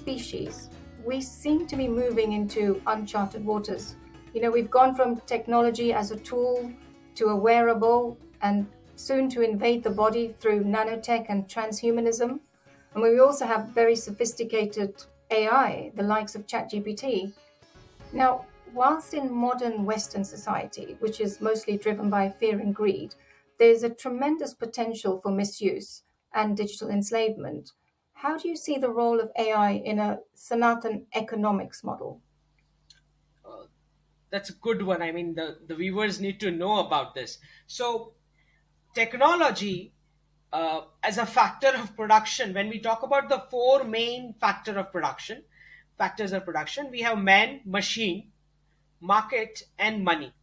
species, we seem to be moving into uncharted waters. We've gone from technology as a tool to a wearable and soon to invade the body through nanotech and transhumanism. And we also have very sophisticated AI, the likes of ChatGPT. Now, whilst in modern Western society, which is mostly driven by fear and greed, there's a tremendous potential for misuse and digital enslavement. How do you see the role of AI in a Sanatan economics model? Uh, that's a good one. I mean, the viewers need to know about this. So, technology as a factor of production, when we talk about the four main factors of production, we have man, machine, market, and money.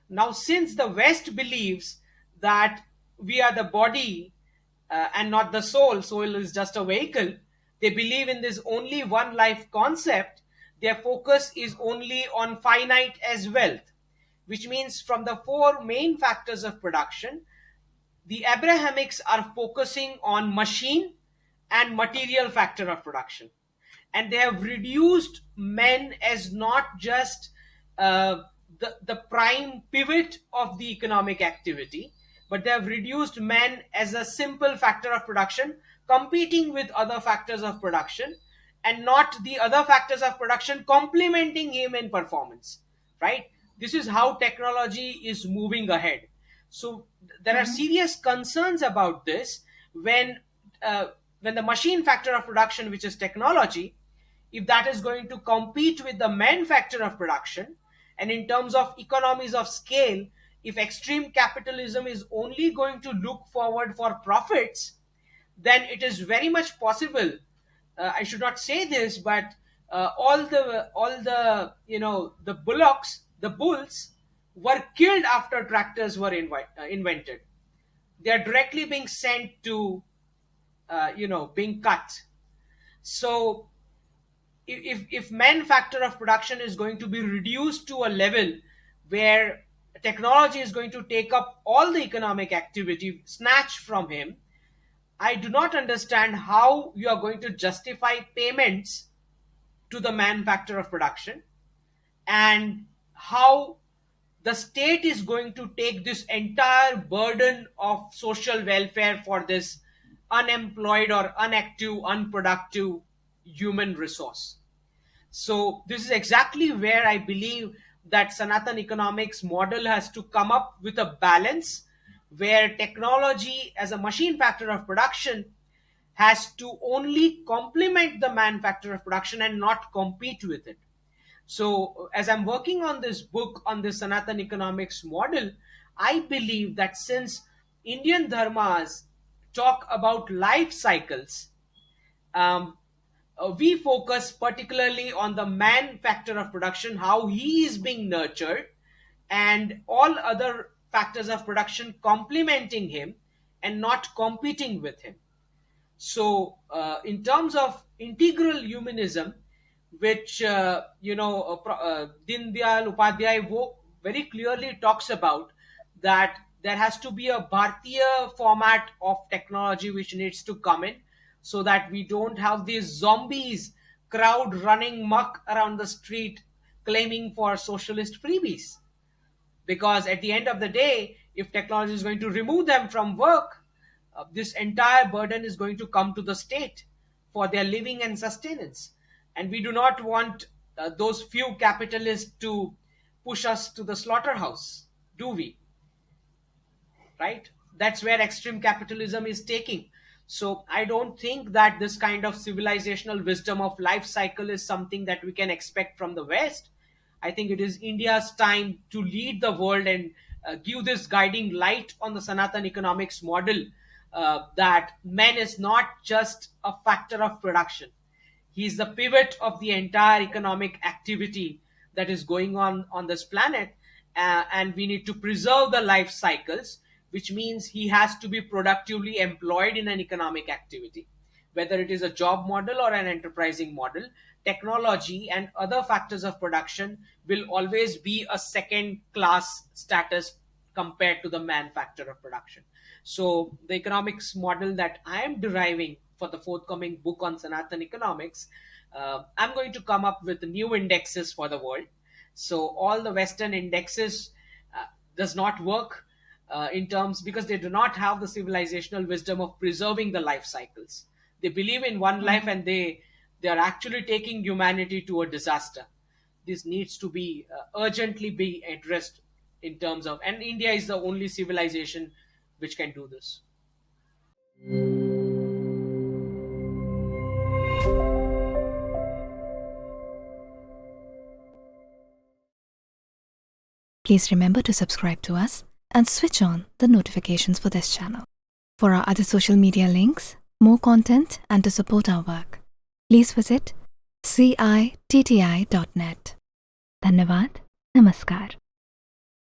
Now, since the West believes that we are the body and not the soul is just a vehicle, they believe in this only one life concept. Their focus is only on finite as wealth, which means from the four main factors of production, the Abrahamics are focusing on machine and material factor of production. And they have reduced men as not just the prime pivot of the economic activity, but they have reduced men as a simple factor of production, competing with other factors of production, and not the other factors of production complementing him in performance. Right? This is how technology is moving ahead. So there are Mhm. serious concerns about this when when the machine factor of production, which is technology, if that is going to compete with the man factor of production, and in terms of economies of scale, if extreme capitalism is only going to look forward for profits, then it is very much possible. I should not say this, but all the the bullocks, the bulls, were killed after tractors were invented. They are directly being sent to being cut. So if man factor of production is going to be reduced to a level where technology is going to take up all the economic activity, snatch from him, I do not understand how you are going to justify payments to the man factor of production, and how the state is going to take this entire burden of social welfare for this unemployed or unactive, unproductive human resource. So this is exactly where I believe that Sanatan economics model has to come up with a balance, where technology as a machine factor of production has to only complement the manufacturer of production and not compete with it. So, as I'm working on this book on this Sanatan economics model, I believe that since Indian dharmas talk about life cycles, um, we focus particularly on the man factor of production, how he is being nurtured, and all other factors of production complementing him and not competing with him. So, in terms of integral humanism, which Din Dayal Upadhyay very clearly talks about, that there has to be a Bharatiya format of technology which needs to come in, so that we don't have these zombies crowd running muck around the street claiming for socialist freebies. Because at the end of the day, if technology is going to remove them from work, this entire burden is going to come to the state for their living and sustenance. And we do not want those few capitalists to push us to the slaughterhouse, do we? Right? That's where extreme capitalism is taking. So I don't think that this kind of civilizational wisdom of life cycle is something that we can expect from the West. I think it is India's time to lead the world and give this guiding light on the Sanatan economics model, that man is not just a factor of production. He is the pivot of the entire economic activity that is going on this planet, and we need to preserve the life cycles, which means he has to be productively employed in an economic activity, whether it is a job model or an enterprising model. Technology and other factors of production will always be a second class status compared to the man factor of production. So the economics model that I am deriving for the forthcoming book on Sanatan economics I'm going to come up with new indexes for the world. So all the Western indexes does not work in terms, because they do not have the civilizational wisdom of preserving the life cycles. They believe in one life, and they are actually taking humanity to a disaster. This needs to be urgently be addressed in terms of, and India is the only civilization which can do this. Please remember to subscribe to us and switch on the notifications for this channel. For our other social media links, more content, and to support our work, please visit citti.net. Dhanyavad. Namaskar.